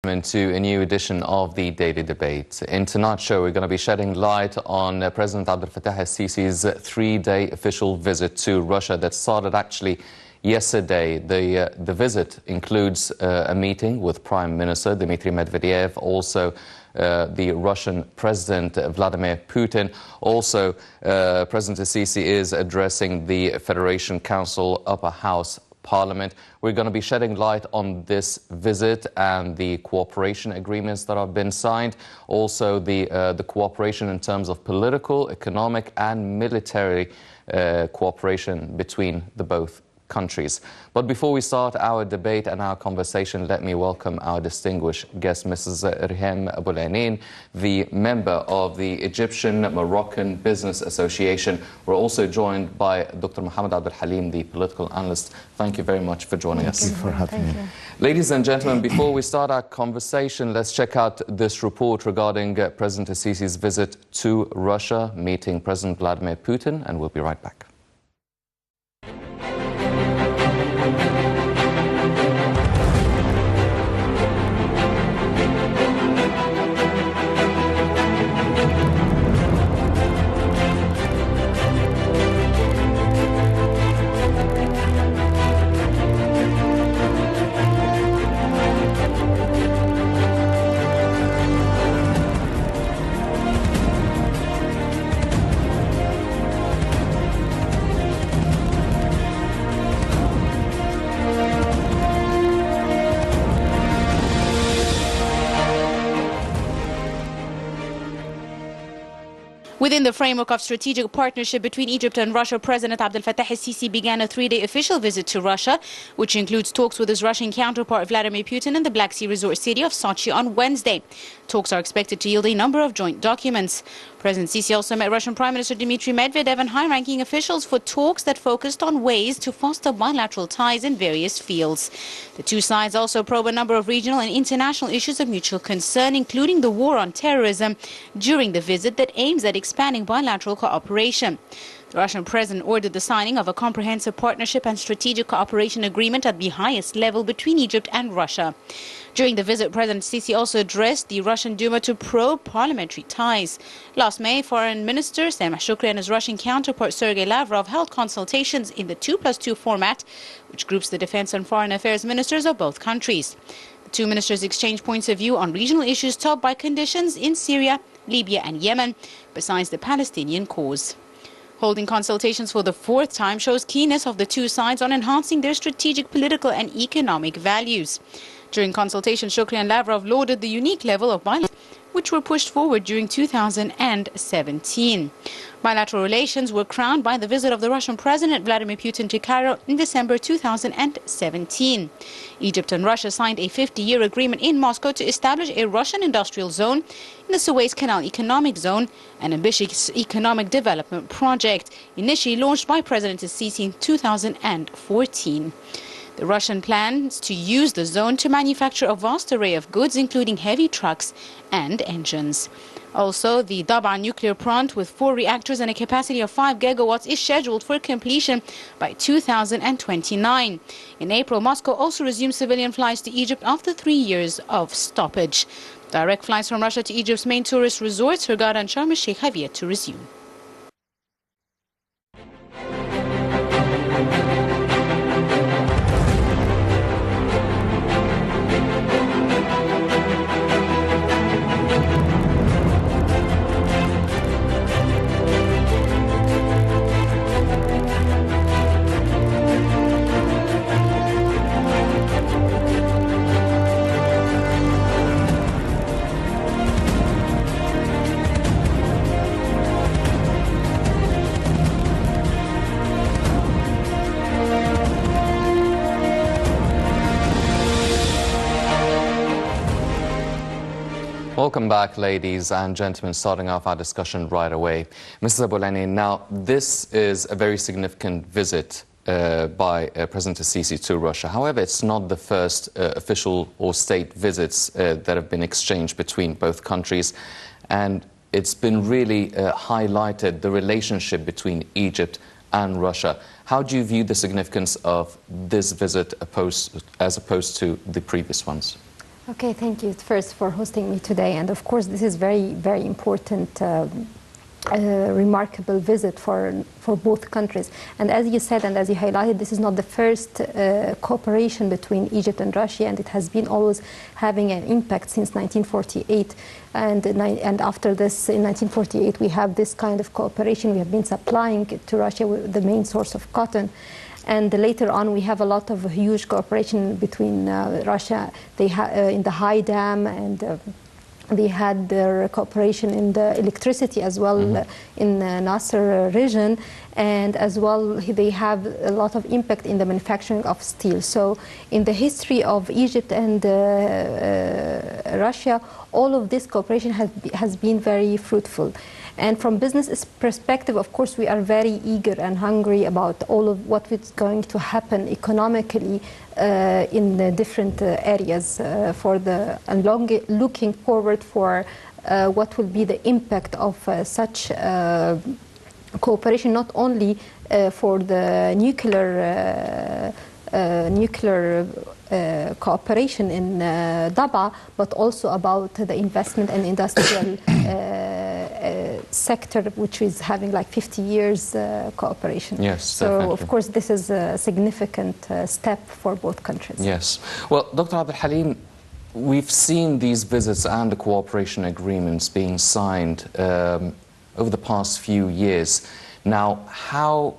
Into a new edition of the Daily Debate. In tonight's show, we're going to be shedding light on President Abdel Sisi's three-day official visit to Russia that started actually yesterday. The visit includes a meeting with Prime Minister Dmitry Medvedev, also the Russian President Vladimir Putin. Also, President Sisi is addressing the Federation Council Upper House Parliament. We're going to be shedding light on this visit and the cooperation agreements that have been signed. Also, the cooperation in terms of political, economic and military cooperation between the both countries. But before we start our debate and our conversation, let me welcome our distinguished guest, Mrs. Rihem Aboulenin, the member of the Egyptian-Moroccan Business Association. We're also joined by Dr. محمد Abdalhalim, the political analyst. Thank you very much for joining us. Thank you for having me. Ladies and gentlemen, before we start our conversation, let's check out this report regarding President Sisi's visit to Russia, meeting President Vladimir Putin, and we'll be right back. Within the framework of strategic partnership between Egypt and Russia, President Abdel Sisi began a three-day official visit to Russia, which includes talks with his Russian counterpart Vladimir Putin in the Black Sea resort city of Sochi on Wednesday. Talks are expected to yield a number of joint documents. President Sisi also met Russian Prime Minister Dmitry Medvedev and high-ranking officials for talks that focused on ways to foster bilateral ties in various fields. The two sides also probe a number of regional and international issues of mutual concern, including the war on terrorism, during the visit that aims at expanding bilateral cooperation. The Russian president ordered the signing of a comprehensive partnership and strategic cooperation agreement at the highest level between Egypt and Russia. During the visit, President Sisi also addressed the Russian Duma to probe parliamentary ties. Last May, Foreign Minister Sameh Shoukry and his Russian counterpart Sergei Lavrov held consultations in the 2+2 format, which groups the defense and foreign affairs ministers of both countries. The two ministers exchanged points of view on regional issues topped by conditions in Syria, Libya and Yemen, besides the Palestinian cause. Holding consultations for the fourth time shows keenness of the two sides on enhancing their strategic, political and economic values. During consultations, Shoukry and Lavrov lauded the unique level of bilateral which were pushed forward during 2017. Bilateral relations were crowned by the visit of the Russian President Vladimir Putin to Cairo in December 2017. Egypt and Russia signed a 50-year agreement in Moscow to establish a Russian industrial zone in the Suez Canal Economic Zone, an ambitious economic development project initially launched by President Sisi in 2014. The Russian plans to use the zone to manufacture a vast array of goods, including heavy trucks and engines. Also, the Daba nuclear plant with 4 reactors and a capacity of 5 gigawatts is scheduled for completion by 2029. In April, Moscow also resumed civilian flights to Egypt after 3 years of stoppage. Direct flights from Russia to Egypt's main tourist resorts, Hurghada and Sharm el-Sheikh, have yet to resume. Welcome back, ladies and gentlemen. Starting off our discussion right away. Mrs. Aboulenin, now this is a very significant visit by President Sisi to Russia. However, it's not the first official or state visits that have been exchanged between both countries. And it's been really highlighted the relationship between Egypt and Russia. How do you view the significance of this visit as opposed to the previous ones? Okay, thank you first for hosting me today. And of course, this is very, very important, remarkable visit for both countries. And as you said, and as you highlighted, this is not the first cooperation between Egypt and Russia, and it has been always having an impact since 1948. And after this, in 1948, we have this kind of cooperation. We have been supplying to Russia the main source of cotton. And later on, we have a lot of huge cooperation between Russia in the High Dam, and they had their cooperation in the electricity as well in the Nasser region. And as well, they have a lot of impact in the manufacturing of steel. So in the history of Egypt and Russia, all of this cooperation has been very fruitful. And from business perspective, of course, we are very eager and hungry about all of what is going to happen economically in the different areas looking forward for what will be the impact of such cooperation, not only for the nuclear cooperation in Daba, but also about the investment and industrial sector, which is having like 50 years cooperation. Yes, so definitely. Of course, this is a significant step for both countries. Yes. Well, Dr. Abdalhalim, we've seen these visits and the cooperation agreements being signed over the past few years. Now, how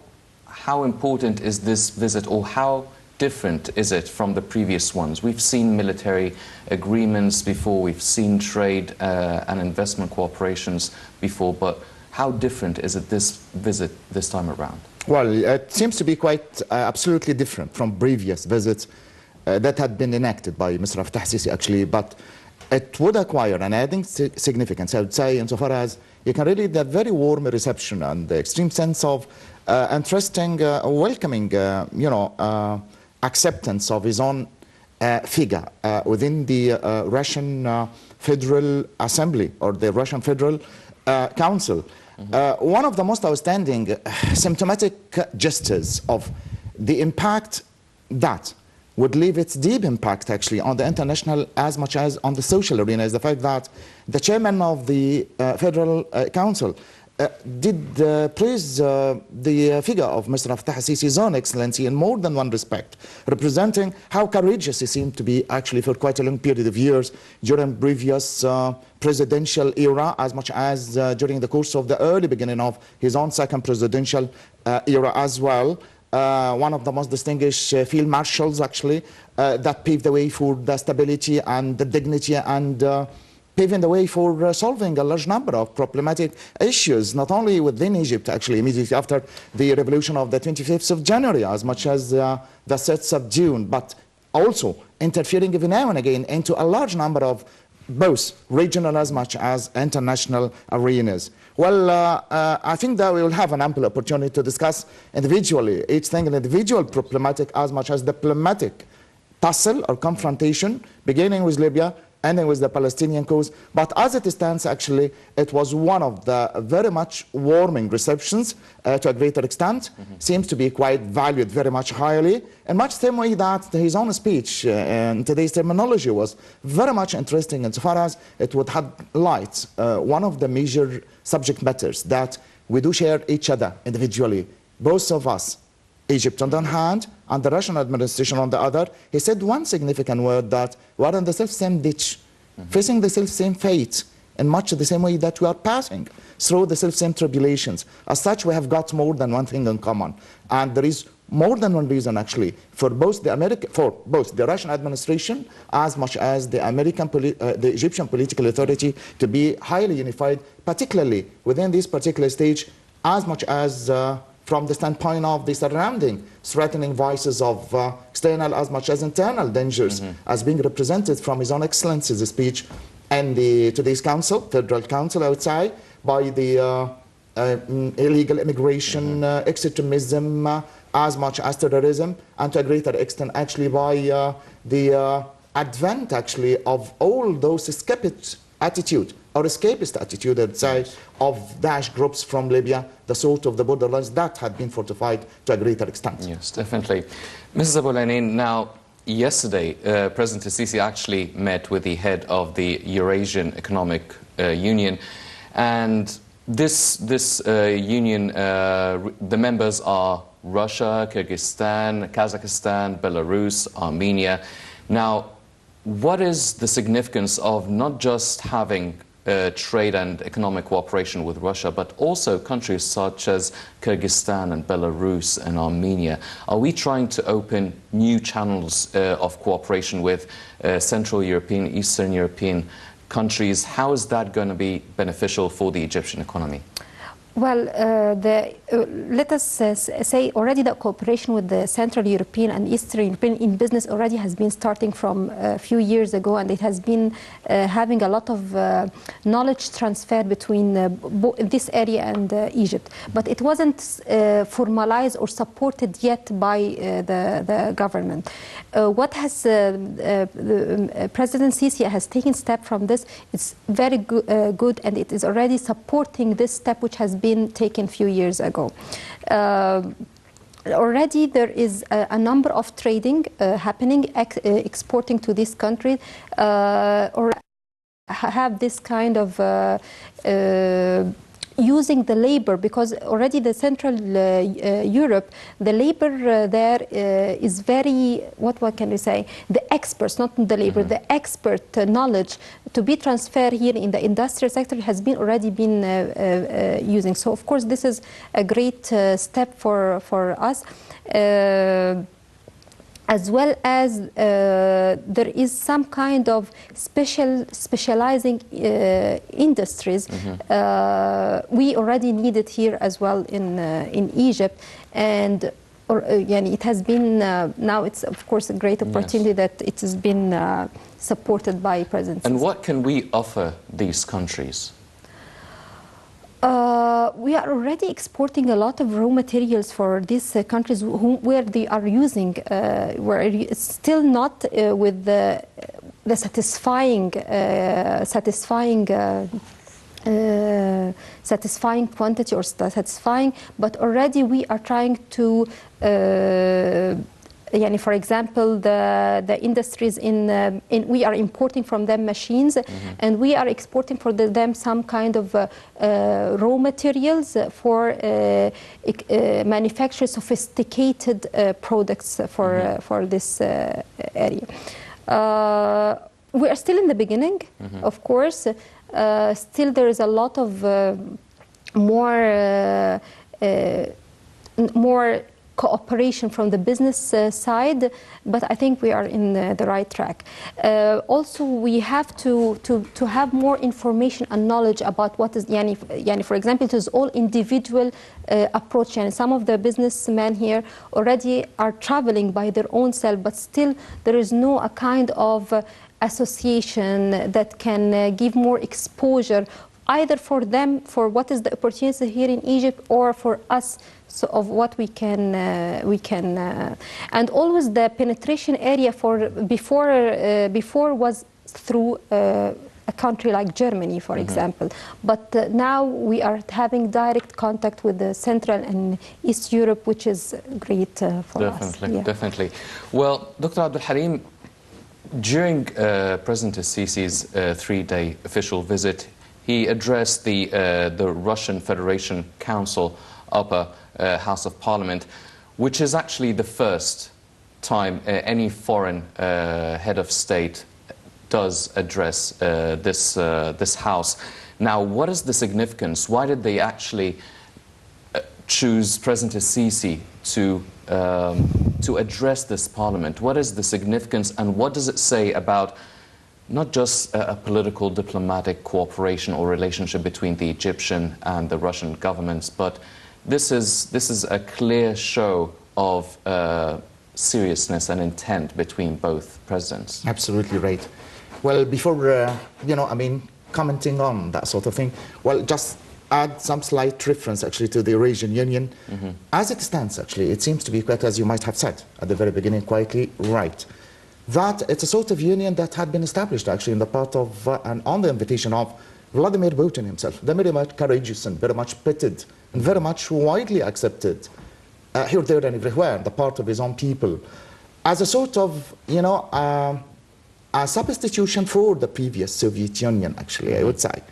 important is this visit, or how different is it from the previous ones? We've seen military agreements before, we've seen trade and investment cooperations before, but how different is it this visit this time around? Well, it seems to be quite absolutely different from previous visits that had been enacted by Mr. Fattah Sisi, actually, but it would acquire an adding significance, I would say, insofar as you can really the very warm reception and the extreme sense of interesting, welcoming, acceptance of his own figure within the Russian Federal Assembly or the Russian Federal Council. One of the most outstanding symptomatic gestures of the impact that would leave its deep impact actually on the international as much as on the social arena is the fact that the chairman of the Federal Council did praise the figure of Mr. Fattah Sisi's own excellency in more than one respect, representing how courageous he seemed to be actually for quite a long period of years during previous presidential era, as much as during the course of the early beginning of his own second presidential era as well. One of the most distinguished field marshals actually that paved the way for the stability and the dignity and paving the way for solving a large number of problematic issues, not only within Egypt, actually, immediately after the revolution of the 25th of January, as much as the 6th of June, but also interfering every now and again into a large number of both regional as much as international arenas. Well, I think that we will have an ample opportunity to discuss individually, each thing an individual problematic as much as diplomatic tussle or confrontation, beginning with Libya, ending with the Palestinian cause. But as it stands, actually, it was one of the very much warming receptions to a greater extent, seems to be quite valued very much highly, in much the same way that his own speech in today's terminology was very much interesting insofar as it would highlight one of the major subject matters that we do share each other individually, both of us, Egypt on the one hand, and the Russian administration on the other. He said one significant word that we are in the self-same ditch, facing the self-same fate, in much the same way that we are passing through the self-same tribulations. As such, we have got more than one thing in common. And there is more than one reason, actually, for both the Russian administration as much as the Egyptian political authority to be highly unified, particularly within this particular stage, as much as from the standpoint of the surrounding threatening voices of external as much as internal dangers as being represented from His Own Excellency's speech and today's council, Federal Council, I would say, by the illegal immigration, extremism, as much as terrorism, and to a greater extent actually by the advent actually of all those escapist attitude or escapist attitude, I'd say, of Daesh groups from Libya, the sort of the borderlands that had been fortified to a greater extent. Yes, definitely. Mrs. Abdalhalim, now, yesterday, President Sisi actually met with the head of the Eurasian Economic Union, and this union, the members are Russia, Kyrgyzstan, Kazakhstan, Belarus, Armenia. Now, what is the significance of not just having trade and economic cooperation with Russia, but also countries such as Kyrgyzstan and Belarus and Armenia? Are we trying to open new channels of cooperation with Central European, Eastern European countries? How is that going to be beneficial for the Egyptian economy? Well, let us say already that cooperation with the Central European and Eastern European in business already has been starting from a few years ago, and it has been having a lot of knowledge transfer between this area and Egypt. But it wasn't formalized or supported yet by the government. What has President Sisi has taken step from this. It's very good, and it is already supporting this step which has been taken a few years ago. Already there is a number of trading happening, exporting to this country, or have this kind of using the labor, because already the Central Europe, the labor there is very, what can we say, the experts, not the labor, the expert knowledge to be transferred here in the industrial sector has been already been using. So of course this is a great step for us. As well as there is some kind of specializing industries we already need it here as well in Egypt, and it has been now it's of course a great opportunity that it has been supported by President Sisi. And what can we offer these countries? We are already exporting a lot of raw materials for these countries where they are using, where it's still not with the satisfying quantity or satisfying, but already we are trying to for example, the industries we are importing from them machines, and we are exporting for them some kind of raw materials for manufacture sophisticated products for this area. We are still in the beginning, of course. Still, there is a lot of more cooperation from the business side, but I think we are in the right track. Also, we have to have more information and knowledge about what is, for example, it is all individual approach, and some of the businessmen here already are traveling by their own self, but still there is no a kind of association that can give more exposure either for them, for what is the opportunity here in Egypt, or for us, so of what we can and always the penetration area for before was through a country like Germany, for example, but now we are having direct contact with the Central and East Europe, which is great for us. Definitely. Well, Dr. Abdulhalim, during President Sisi's 3-day official visit, he addressed the Russian Federation Council Upper House of Parliament, which is actually the first time any foreign head of state does address this house. Now, what is the significance? Why did they actually choose President Sisi to address this parliament? What is the significance, and what does it say about not just a political diplomatic cooperation or relationship between the Egyptian and the Russian governments, but this is a clear show of seriousness and intent between both presidents? Absolutely right. Well, before commenting on that sort of thing, well, just add some slight reference actually to the Eurasian Union. As it stands, actually, it seems to be quite, as you might have said at the very beginning, quietly right, that it's a sort of union that had been established actually in the part of and on the invitation of Vladimir Putin himself. They're very much courageous and very much petted and very much widely accepted here, there, and everywhere, the part of his own people. as a sort of, a substitution for the previous Soviet Union, actually, I would say.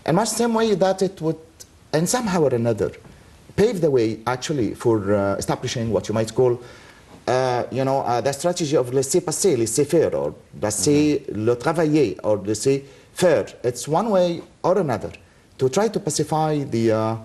In much the same way that it would, in somehow or another, pave the way, actually, for establishing what you might call, the strategy of laissez-passer, laissez-faire, or laissez-le travailler, or laissez-faire. It's one way or another to try to pacify the,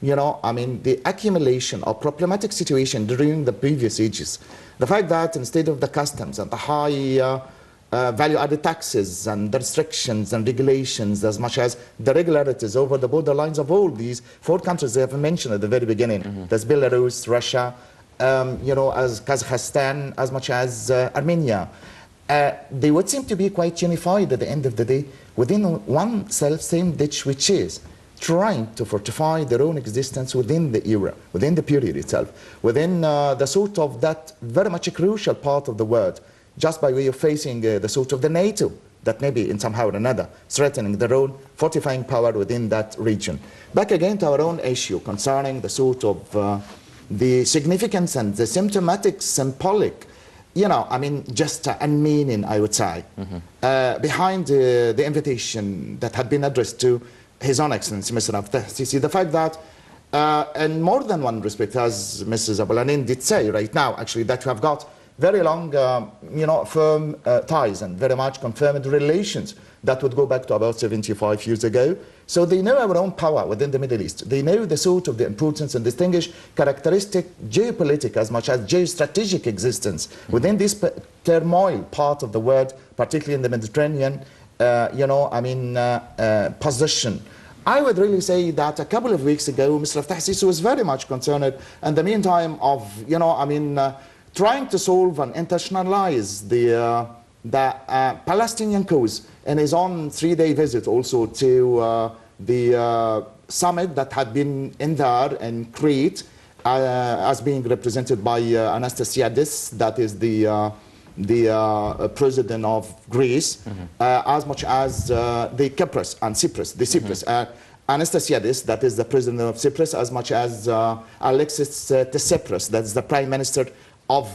the accumulation of problematic situation during the previous ages. The fact that instead of the customs and the high value-added taxes and the restrictions and regulations, as much as the regularities over the borderlines of all these 4 countries I have mentioned at the very beginning. There's Belarus, Russia, as Kazakhstan, as much as Armenia. They would seem to be quite unified at the end of the day within one same ditch, which is trying to fortify their own existence within the era, within the period itself, within the sort of that very much a crucial part of the world, just by way of facing the sort of the NATO that maybe in somehow or another threatening their own fortifying power within that region. Back again to our own issue concerning the sort of the significance and the symbolic, gesture and meaning, I would say, behind the invitation that had been addressed to His Own Excellency, Mr. Abdel, the fact that in more than one respect, as Mrs. Abdalhalim did say right now, actually, that we have got very long, firm ties and very much confirmed relations that would go back to about 75 years ago. So they know our own power within the Middle East. They know the sort of the importance and distinguished characteristic geopolitical as much as geostrategic existence within this turmoil part of the world, particularly in the Mediterranean, position. I would really say that a couple of weeks ago, Mr. Abdel was very much concerned in the meantime of, trying to solve and internationalize the Palestinian cause in his own 3-day visit also to the summit that had been in there in Crete as being represented by Anastasiadis, that is the president of Greece, as much as the Cyprus and Cyprus, Anastasiadis, that is the president of Cyprus, as much as Alexis Tsipras, that is the prime minister of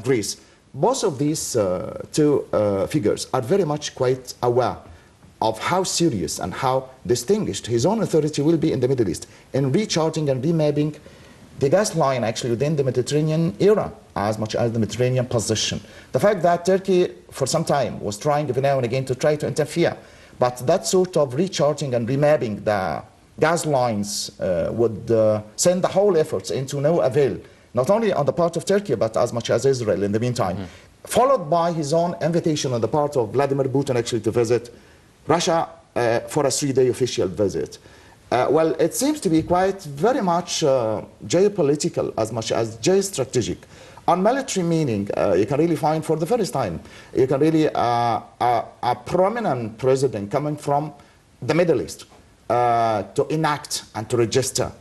Greece. Both of these 2 figures are very much quite aware of how serious and how distinguished his own authority will be in the Middle East in recharting and remapping the gas line actually within the Mediterranean era as much as the Mediterranean position. The fact that Turkey for some time was trying every now and again to try to interfere, but that sort of recharting and remapping the gas lines would send the whole efforts into no avail, not only on the part of Turkey, but as much as Israel in the meantime. Followed by his own invitation on the part of Vladimir Putin actually to visit Russia for a 3-day official visit. Well, it seems to be quite very much geopolitical as much as geostrategic. On military meaning, you can really find for the first time, you can really a prominent president coming from the Middle East to enact and to register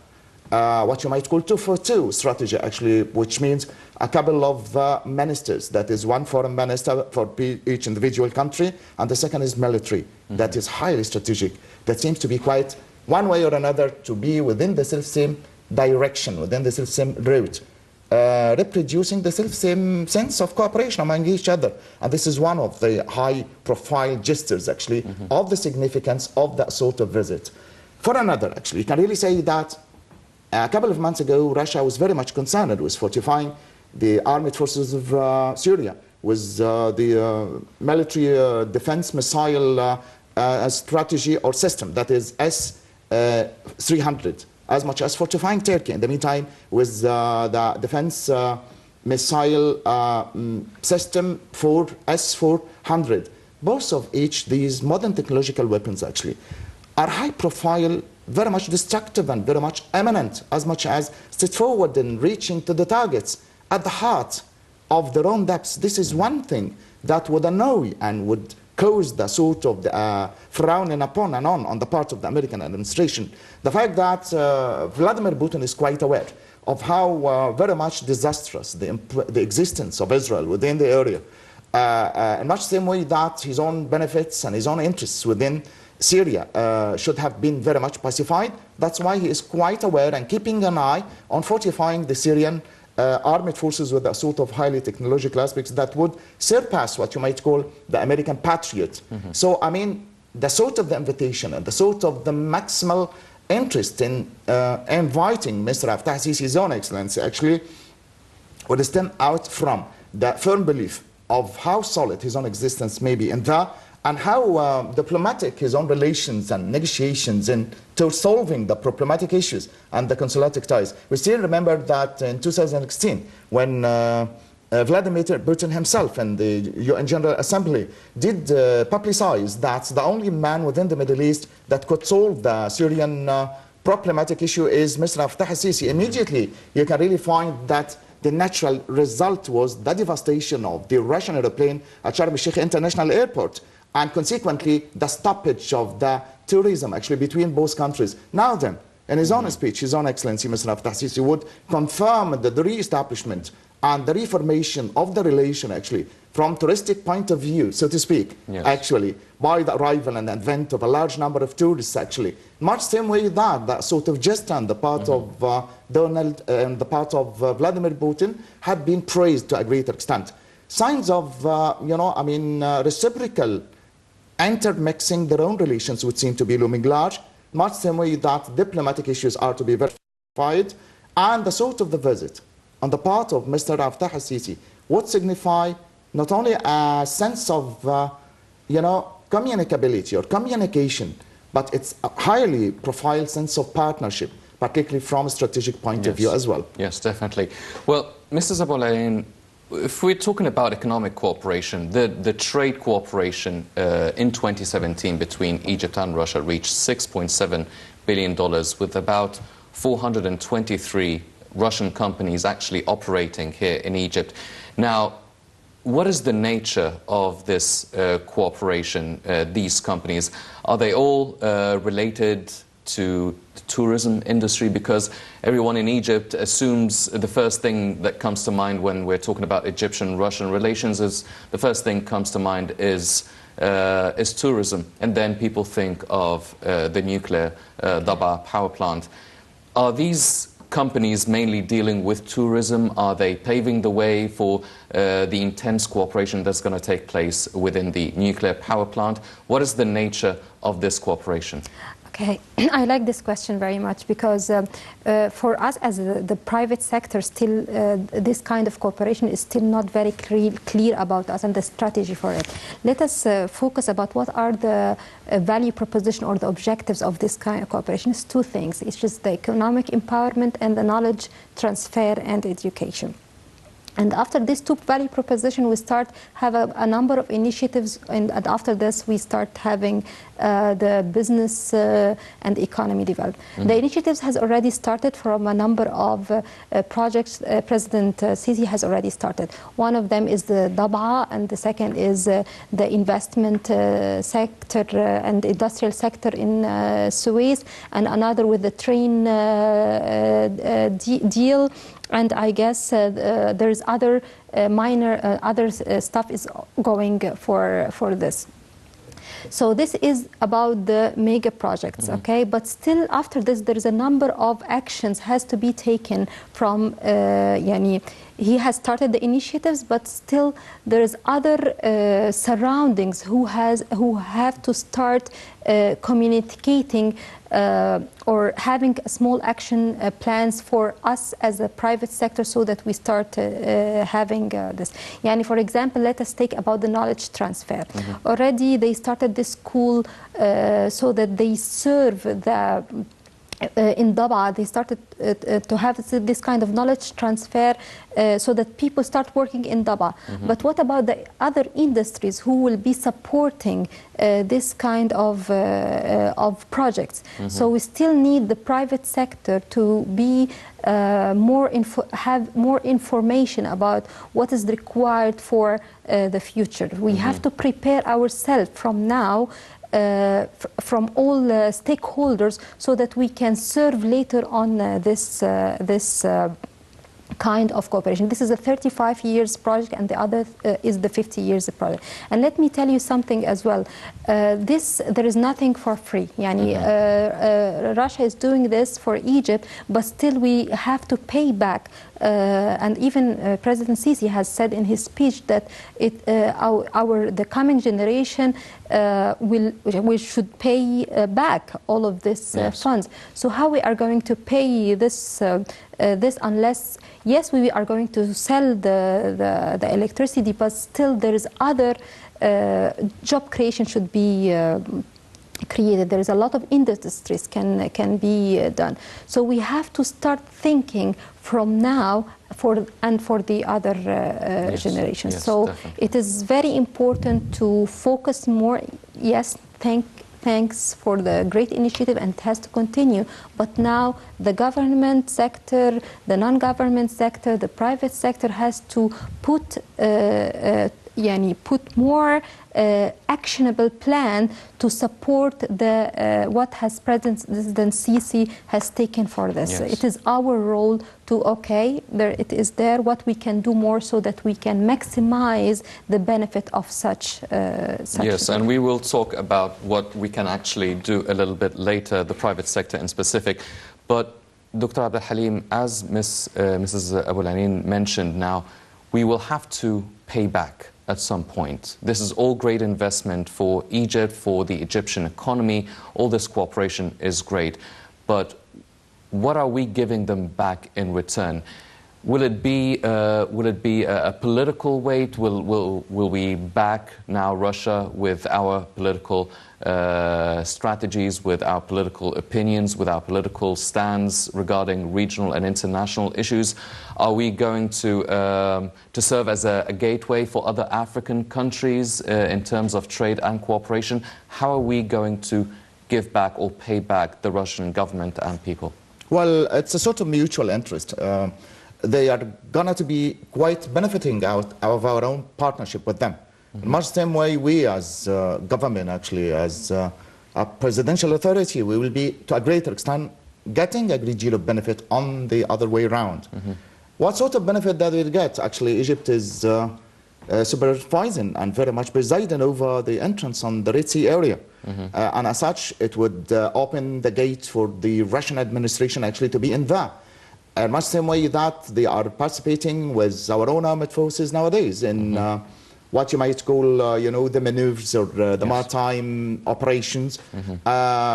what you might call 2-for-2 strategy, actually, which means a couple of ministers. That is one foreign minister for each individual country, and the second is military. That is highly strategic. That seems to be quite, one way or another, to be within the self-same direction, within the self-same route, reproducing the self-same sense of cooperation among each other. And this is one of the high-profile gestures, actually, of the significance of that sort of visit. For another, actually, you can really say that a couple of months ago, Russia was very much concerned with fortifying the armed forces of Syria, with the military defense missile strategy or system, that is S-300, as much as fortifying Turkey in the meantime with the defense missile system for S-400. Both of each these modern technological weapons actually are high profile, very much destructive and very much eminent, as much as straightforward in reaching to the targets at the heart of their own depths. This is one thing that would annoy and would cause the sort of the frowning upon and on the part of the American administration. The fact that Vladimir Putin is quite aware of how very much disastrous the existence of Israel within the area, in much the same way that his own benefits and his own interests within Syria should have been very much pacified. That's why he is quite aware and keeping an eye on fortifying the Syrian armed forces with a sort of highly technological aspects that would surpass what you might call the American patriot. So, I mean, the sort of the invitation and the sort of the maximal interest in inviting Mr. Abdel Sisi's own excellency actually would stem out from the firm belief of how solid his own existence may be in that, and how diplomatic his own relations and negotiations into solving the problematic issues and the consulatic ties. We still remember that in 2016, when Vladimir Putin himself and the UN General Assembly did publicize that the only man within the Middle East that could solve the Syrian problematic issue is Mr. Abdel Sisi. Immediately, you can really find that the natural result was the devastation of the Russian airplane at Sharm el-Sheikh International Airport, and consequently the stoppage of the tourism actually between both countries. Now then, in his own speech, His Own Excellency Mr. Abdel Sisi would confirm that the re-establishment and the reformation of the relation actually from touristic point of view, so to speak, actually, by the arrival and advent of a large number of tourists actually. Much same way that sort of gesture on the part of Donald and the part of Vladimir Putin had been praised to a greater extent. Signs of, you know, I mean, reciprocal intermixing their own relations would seem to be looming large, much same way that diplomatic issues are to be verified, and the sort of the visit on the part of Mr. Abdel Sisi would signify not only a sense of, you know, communicability or communication, but it's a highly profiled sense of partnership, particularly from a strategic point of view as well. Yes, definitely. Well, Mr. Zabolain, if we're talking about economic cooperation, the trade cooperation in 2017 between Egypt and Russia reached $6.7 billion, with about 423 Russian companies actually operating here in Egypt. Now, what is the nature of this cooperation, these companies? Are they all related to the tourism industry? Because everyone in Egypt assumes the first thing that comes to mind when we're talking about Egyptian-Russian relations is the first thing comes to mind is tourism, and then people think of the nuclear Daba power plant. Are these companies mainly dealing with tourism? Are they paving the way for the intense cooperation that's going to take place within the nuclear power plant? What is the nature of this cooperation? Okay, I like this question very much because for us as the private sector, still this kind of cooperation is still not very clear about us and the strategy for it. Let us focus about what are the value proposition or the objectives of this kind of cooperation. It's two things. It's just the economic empowerment and the knowledge transfer and education. And after these two value proposition, we start have a number of initiatives, and after this we start having the business and economy develop. The initiatives has already started from a number of projects. President Sisi has already started. One of them is the Daba, and the second is the investment sector and industrial sector in Suez, and another with the train deal. And I guess there's other minor other stuff is going for this. So this is about the mega projects, okay? But still after this, there is a number of actions has to be taken from, he has started the initiatives, but still there is other surroundings who have to start communicating or having small action plans for us as a private sector, so that we start having this. For example, let us take about the knowledge transfer. Already they started this school so that they serve the in Daba, they started to have this kind of knowledge transfer so that people start working in Daba. But what about the other industries who will be supporting this kind of projects? So we still need the private sector to be have more information about what is required for the future. We have to prepare ourselves from now from all stakeholders, so that we can serve later on this kind of cooperation. This is a 35 years project, and the other is the 50 years project. And let me tell you something as well. There is nothing for free. Russia is doing this for Egypt, but still we have to pay back. And even President Sisi has said in his speech that the coming generation we should pay back all of this funds. So how we are going to pay this unless, yes, we are going to sell the electricity, but still there is other job creation should be created. There is a lot of industries can be done. So we have to start thinking from now for the other generations. Yes, so definitely. it is very important to focus more. Yes, thanks for the great initiative, and it has to continue. But now the government sector, the non-government sector, the private sector has to put more actionable plan to support what has President Sisi has taken for this. Yes. It is our role to, what we can do more so that we can maximize the benefit of such Yes, and we will talk about what we can actually do a little bit later, the private sector in specific. But Dr. Abdalhalim, as Mrs. Abdulhalim mentioned now, we will have to pay back at some point. This is all great investment for Egypt, for the Egyptian economy. All this cooperation is great. But what are we giving them back in return? Will it be a political weight? Will we back now Russia with our political strategies, with our political opinions, with our political stands regarding regional and international issues? Are we going to serve as a gateway for other African countries in terms of trade and cooperation? How are we going to give back or pay back the Russian government and people? Well, it's a sort of mutual interest. They are going to be quite benefiting out of our own partnership with them. In much the same way we as government, actually, as a presidential authority, we will be, to a greater extent, getting a great deal of benefit on the other way around. What sort of benefit that we'll get? Actually, Egypt is supervising and very much presiding over the entrance on the Red Sea area. And as such, it would open the gate for the Russian administration actually to be in there. In much the same way that they are participating with our own armed forces nowadays in what you might call, the maneuvers or the maritime operations,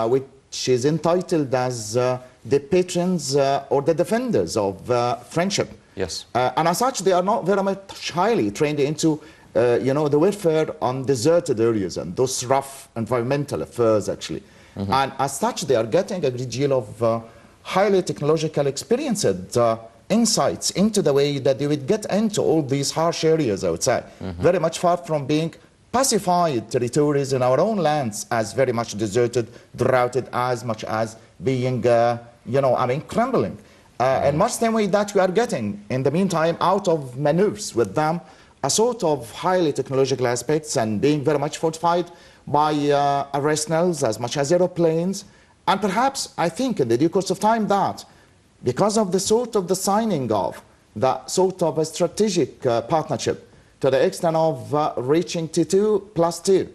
which is entitled as the patrons or the defenders of friendship. Yes. And as such, they are not very much highly trained into, the warfare on deserted areas and those rough environmental affairs, actually. And as such, they are getting a great deal of highly technological experience and insights into the way that they would get into all these harsh areas, I would say. Very much far from being pacified territories in our own lands as very much deserted, droughted, as much as being, crumbling. And much the same way that we are getting, in the meantime, out of maneuvers with them, a sort of highly technological aspects and being very much fortified by arsenals as much as aeroplanes. And perhaps, I think, in the due course of time that, because of the sort of the signing of that sort of a strategic partnership to the extent of reaching to 2+2,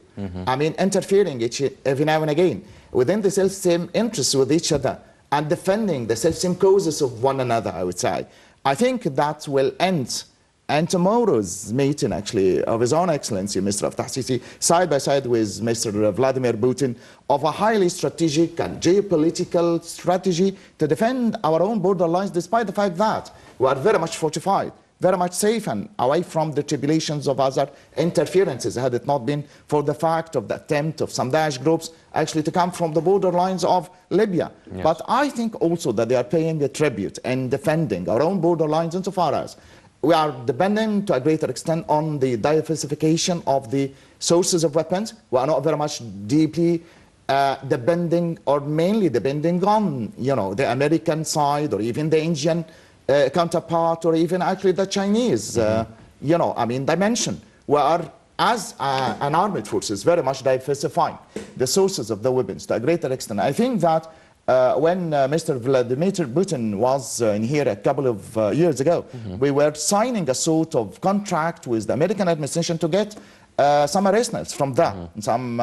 interfering every now and again within the self-same interests with each other and defending the self-same causes of one another, I would say. I think that will end. And tomorrow's meeting, actually, of His Own Excellency, Mr. Fattah Sisi, side by side with Mr. Vladimir Putin, of a highly strategic and geopolitical strategy to defend our own borderlines, despite the fact that we are very much fortified, very much safe and away from the tribulations of other interferences, had it not been for the fact of the attempt of some Daesh groups actually to come from the borderlines of Libya. Yes. But I think also that they are paying a tribute in defending our own borderlines insofar as we are depending to a greater extent on the diversification of the sources of weapons. We are not very much deeply depending or mainly depending on, the American side or even the Indian counterpart or even actually the Chinese, dimension. We are, as an armed forces, very much diversifying the sources of the weapons to a greater extent. I think that when Mr. Vladimir Putin was in here a couple of years ago, we were signing a sort of contract with the American administration to get some arrestments from them, some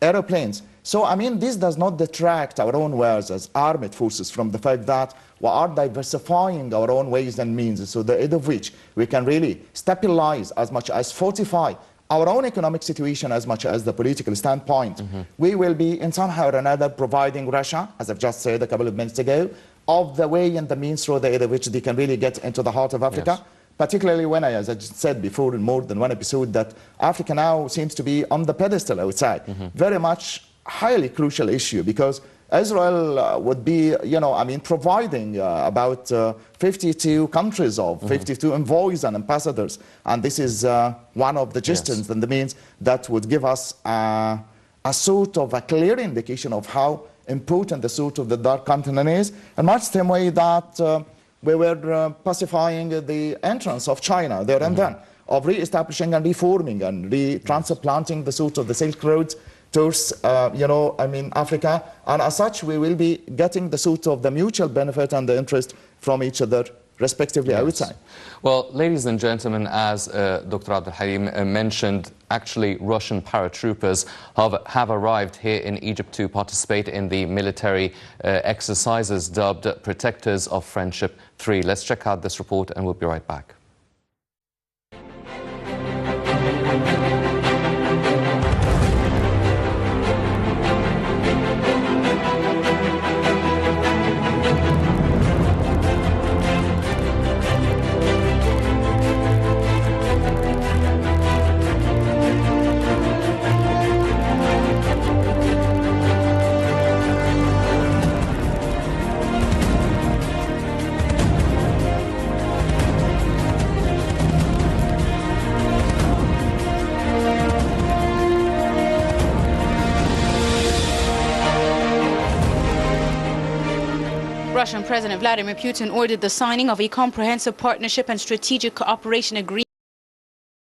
aeroplanes. So, I mean, this does not detract our own wares as armed forces from the fact that we are diversifying our own ways and means, so the aid of which we can really stabilize as much as fortify our own economic situation as much as the political standpoint. We will be in somehow or another providing Russia, as I've just said a couple of minutes ago, of the way and the means through the aid of which they can really get into the heart of Africa. Yes. Particularly when, as I just said before in more than one episode, that Africa now seems to be on the pedestal, I would say. Very much highly crucial issue, because Israel would be, providing about 52 countries of 52 envoys and ambassadors. And this is one of the gestures and the means that would give us a sort of a clear indication of how important the sort of the dark continent is. And much the same way that we were pacifying the entrance of China there and then, of re-establishing and reforming and transplanting the sort of the Silk Road towards, Africa. And as such, we will be getting the sort of the mutual benefit and the interest from each other, respectively, I would say. Well, ladies and gentlemen, as Dr. Abdulhalim mentioned, actually Russian paratroopers have arrived here in Egypt to participate in the military exercises dubbed Protectors of Friendship 3. Let's check out this report and we'll be right back. Russian President Vladimir Putin ordered the signing of a comprehensive partnership and strategic cooperation agreement